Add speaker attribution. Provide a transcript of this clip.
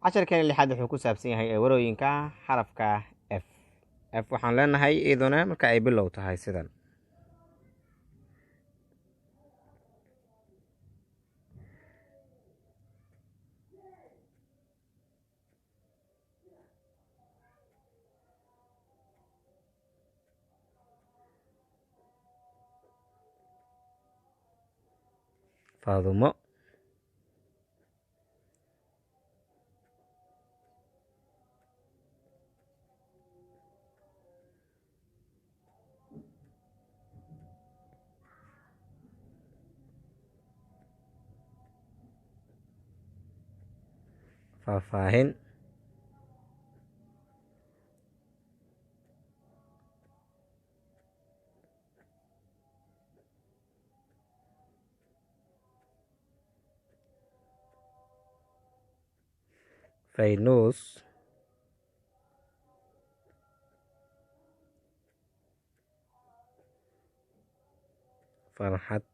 Speaker 1: casharkeena lixaad wuxuu ku saabsan yahay warooyinka xarafka f. f waxaan leenahay iyaduna marka ay bilow tahay sidan. Faadumo, faahfaahin, faynuus, farxad,